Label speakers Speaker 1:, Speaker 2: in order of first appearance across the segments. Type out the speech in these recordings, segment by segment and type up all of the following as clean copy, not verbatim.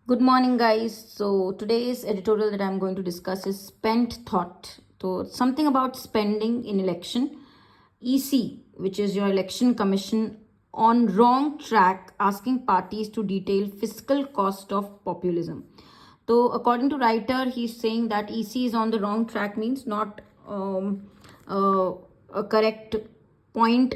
Speaker 1: Good morning, guys. So today's editorial that I'm going to discuss is spent thought. So something about spending in election. EC, which is your election commission, on wrong track, asking parties to detail fiscal cost of populism. So according to writer, he's saying that EC is on the wrong track means not a correct point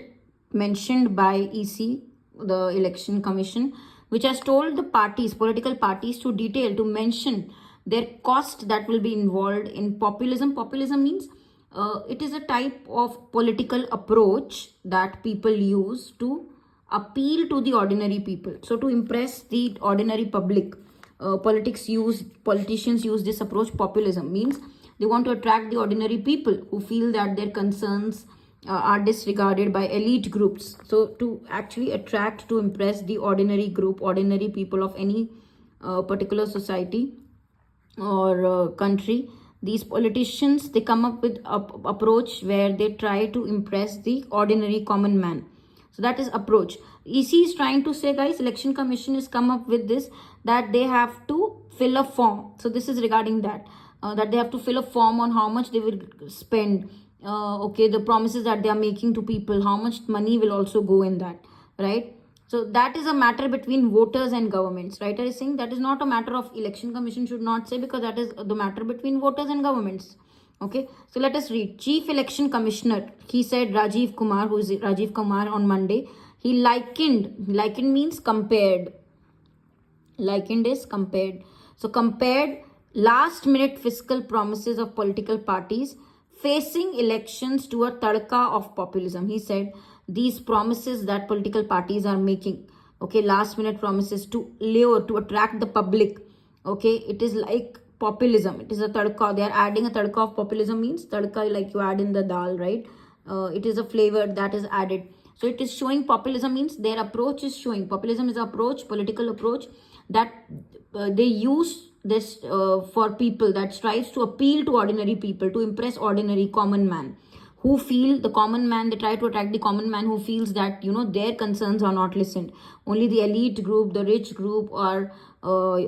Speaker 1: mentioned by EC, the election commission, which has told the parties, political parties, to detail, to mention their cost that will be involved in populism. Populism means it is a type of political approach that people use to appeal to the ordinary people. So to impress the ordinary public, politicians use this approach. Populism means they want to attract the ordinary people who feel that their concerns are disregarded by elite groups. So to actually attract, to impress the ordinary group, ordinary people of any particular society or country, these politicians, they come up with a approach where they try to impress the ordinary common man. So that is approach. EC is trying to say, guys, election commission has come up with this, that they have to fill a form. So this is regarding that, that they have to fill a form on how much they will spend. Okay, the promises that they are making to people, how much money will also go in that, right? So that is a matter between voters and governments. Writer is saying that is not a matter of election commission should not say, because that is the matter between voters and governments. Okay, so let us read. Chief Election Commissioner, he said, Rajiv Kumar, who is Rajiv Kumar, on Monday, he likened means compared. Likened is compared. So compared last minute fiscal promises of political parties facing elections to a tadka of populism. He said these promises that political parties are making, okay, last minute promises to lure, to attract the public, okay, it is like populism. It is a tadka. They are adding a tadka of populism. Means tadka, like you add in the dal, right? It is a flavor that is added. So it is showing populism means their approach is showing. Populism is approach, political approach that they use this for people, that strives to appeal to ordinary people, to impress ordinary common man who feel, the common man, they try to attract the common man who feels that, their concerns are not listened. Only the elite group, the rich group, or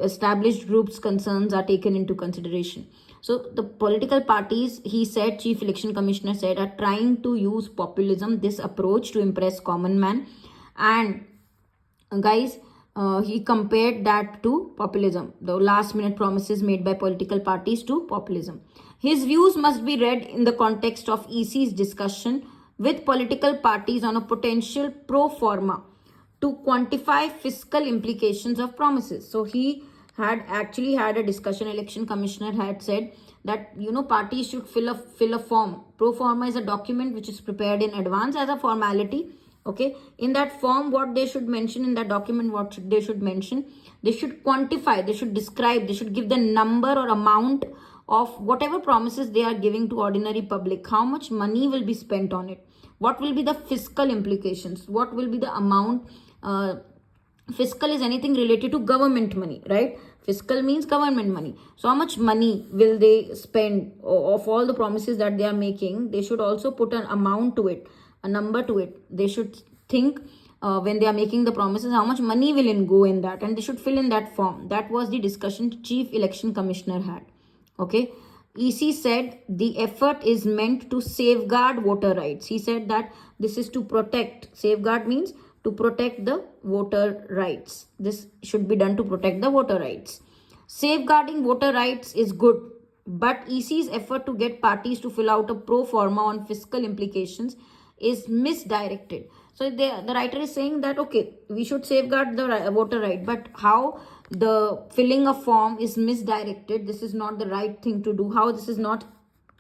Speaker 1: established groups concerns are taken into consideration. So the political parties, he said, Chief Election Commissioner said, are trying to use populism, this approach, to impress common man. And guys, he compared that to populism, the last minute promises made by political parties to populism. His views must be read in the context of EC's discussion with political parties on a potential pro forma to quantify fiscal implications of promises. So he had actually had a discussion. Election commissioner had said that parties should fill a form. Pro forma is a document which is prepared in advance as a formality. Okay, in that form, what they should mention in that document, they should mention, they should quantify, they should describe, they should give the number or amount of whatever promises they are giving to ordinary public, how much money will be spent on it, what will be the fiscal implications, what will be the amount. Fiscal is anything related to government money, right? Fiscal means government money. So how much money will they spend of all the promises that they are making? They should also put an amount to it, a number to it. They should think when they are making the promises, how much money will go in that, and they should fill in that form. That was the discussion Chief Election Commissioner had. Okay, EC said the effort is meant to safeguard voter rights. He said that this is to protect. Safeguard means to protect the voter rights. This should be done to protect the voter rights. Safeguarding voter rights is good, but EC's effort to get parties to fill out a pro forma on fiscal implications is misdirected. So the writer is saying that, okay, we should safeguard the voter right, but how the filling a form is misdirected. This is not the right thing to do. How this is not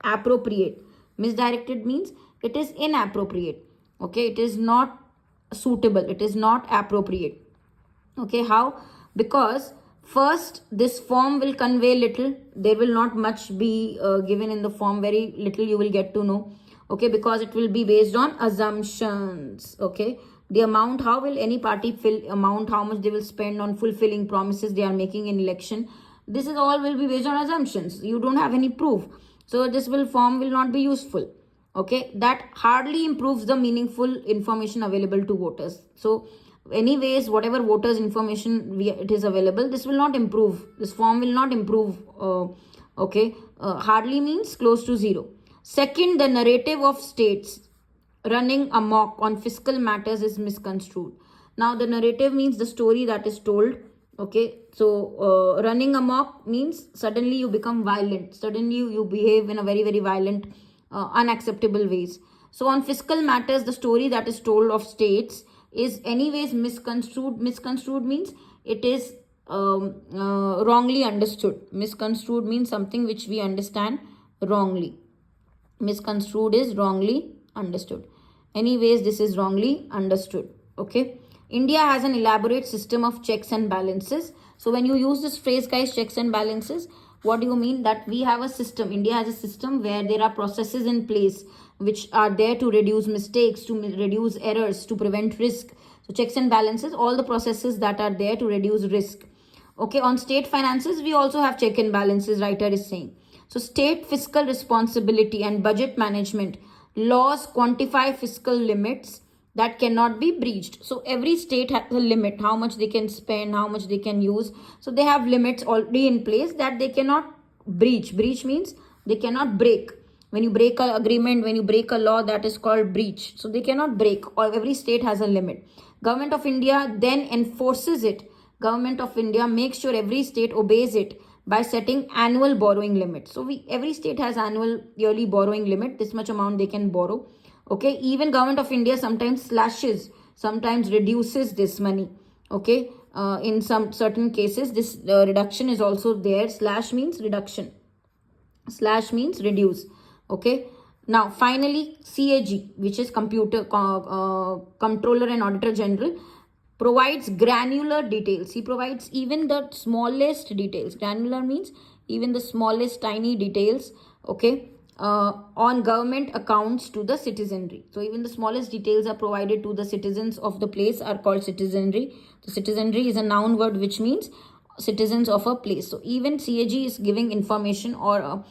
Speaker 1: appropriate. Misdirected means it is inappropriate. Okay, it is not suitable. It is not appropriate. Okay, how? Because first, this form will convey little. There will not much be given in the form. Very little you will get to know. Okay, because it will be based on assumptions. Okay, the amount, how will any party fill amount, how much they will spend on fulfilling promises they are making in election, this is all will be based on assumptions. You don't have any proof, so this form will not be useful. Okay, that hardly improves the meaningful information available to voters. So anyways, whatever voters information it is available, this will not improve, this form will not improve. Okay, hardly means close to zero. Second, the narrative of states running amok on fiscal matters is misconstrued. Now the narrative means the story that is told. Okay, so running amok means suddenly you become violent, suddenly you behave in a very very violent, unacceptable ways. So on fiscal matters, the story that is told of states is anyways misconstrued. Misconstrued means it is wrongly understood. Misconstrued means something which we understand wrongly. Misconstrued is wrongly understood. Anyways, this is wrongly understood. Okay, India has an elaborate system of checks and balances. So when you use this phrase, guys, checks and balances, what do you mean? That we have a system, India has a system where there are processes in place which are there to reduce mistakes, to reduce errors, to prevent risk. So checks and balances, all the processes that are there to reduce risk. Okay, on state finances, we also have check and balances, writer is saying. So state fiscal responsibility and budget management laws quantify fiscal limits that cannot be breached. So every state has a limit, how much they can spend, how much they can use. So they have limits already in place that they cannot breach. Breach means they cannot break. When you break an agreement, when you break a law, that is called breach. So they cannot break, or every state has a limit. Government of India then enforces it. Government of India makes sure every state obeys it by setting annual borrowing limit. So every state has annual yearly borrowing limit, this much amount they can borrow. Okay, even Government of India sometimes slashes, sometimes reduces this money. Okay, in some certain cases this reduction is also there. Slash means reduction, slash means reduce. Okay, now finally CAG, which is Controller and Auditor General, provides granular details. He provides even the smallest details. Granular means even the smallest tiny details. Okay, on government accounts to the citizenry. So even the smallest details are provided to the citizens of the place are called citizenry. So citizenry is a noun word which means citizens of a place. So even CAG is giving information or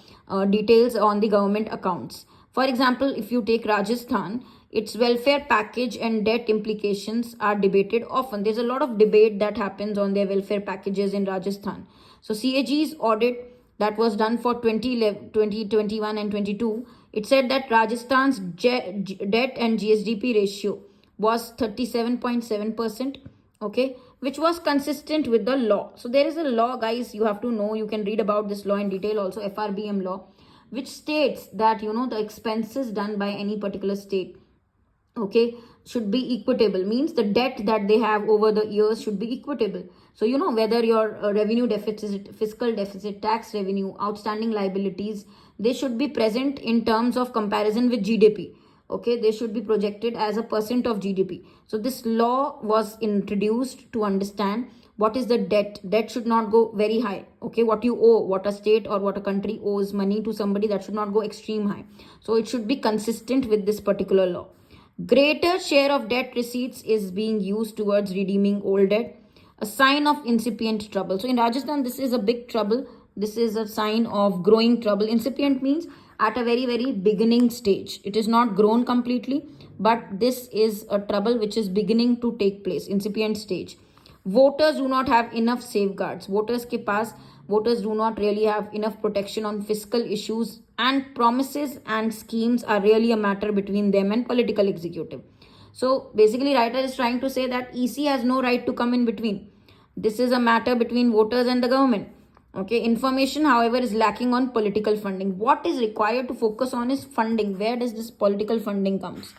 Speaker 1: details on the government accounts. For example, if you take Rajasthan, its welfare package and debt implications are debated often. There's a lot of debate that happens on their welfare packages in Rajasthan. So CAG's audit that was done for 2021 and 22, it said that Rajasthan's debt and GSDP ratio was 37.7%, okay, which was consistent with the law. So there is a law, guys, you have to know, you can read about this law in detail also, FRBM law, which states that, the expenses done by any particular state, okay, should be equitable. Means the debt that they have over the years should be equitable. So whether your revenue deficit, fiscal deficit, tax revenue, outstanding liabilities, they should be present in terms of comparison with GDP. Okay, they should be projected as a percent of GDP. So this law was introduced to understand what is the debt. Debt should not go very high. Okay, what you owe, what a state or what a country owes money to somebody, that should not go extreme high. So it should be consistent with this particular law. Greater share of debt receipts is being used towards redeeming old debt, a sign of incipient trouble. So in Rajasthan, this is a big trouble. This is a sign of growing trouble. Incipient means at a very, very beginning stage. It is not grown completely, but this is a trouble which is beginning to take place, incipient stage. Voters do not have enough safeguards. Voters do not really have enough protection on fiscal issues, and promises and schemes are really a matter between them and political executive. So basically, writer is trying to say that EC has no right to come in between. This is a matter between voters and the government. Okay, information, however, is lacking on political funding. What is required to focus on is funding. Where does this political funding comes?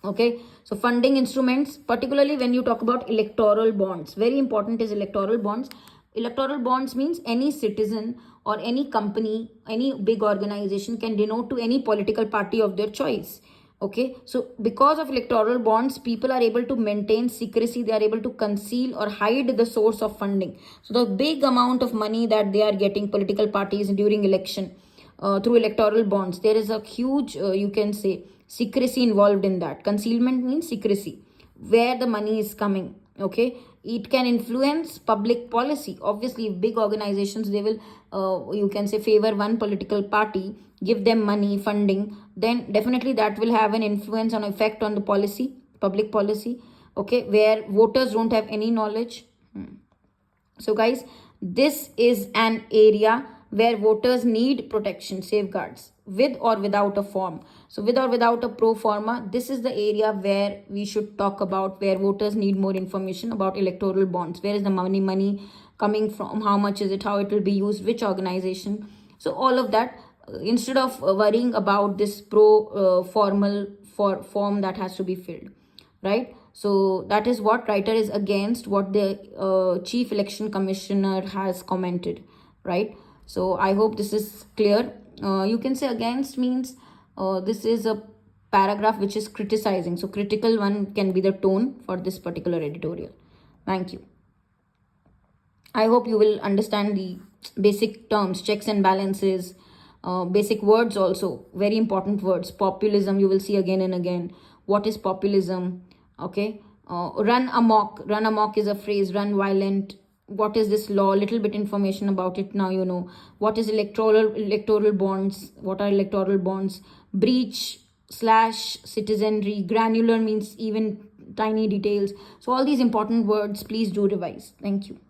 Speaker 1: Okay, so funding instruments, particularly when you talk about electoral bonds, very important is electoral bonds. Electoral bonds means any citizen or any company, any big organization can denote to any political party of their choice. Okay, so because of electoral bonds, people are able to maintain secrecy. They are able to conceal or hide the source of funding. So the big amount of money that they are getting, political parties during election through electoral bonds, there is a huge, you can say, secrecy involved in that. Concealment means secrecy, where the money is coming. Okay, it can influence public policy. Obviously, big organizations, they will, you can say, favor one political party, give them money, funding, then definitely that will have an influence on effect on the policy, public policy. okay, where voters don't have any knowledge. So guys, this is an area where voters need protection, safeguards, with or without a form. So with or without a pro forma, this is the area where we should talk about, where voters need more information about electoral bonds. Where is the money coming from? How much is it? How it will be used? Which organization? So all of that, instead of worrying about this formal form that has to be filled, right? So that is what writer is against, what the chief election commissioner has commented, right? So I hope this is clear. You can say against means this is a paragraph which is criticizing. So critical one can be the tone for this particular editorial. Thank you. I hope you will understand the basic terms, checks and balances, basic words also, very important words. Populism, you will see again and again. What is populism? Okay. Run amok. Run amok is a phrase. Run violent. What is this law? Little bit information about it now you know. What is electoral bonds? What are electoral bonds? Breach / citizenry. Granular means even tiny details. So all these important words, please do revise. Thank you.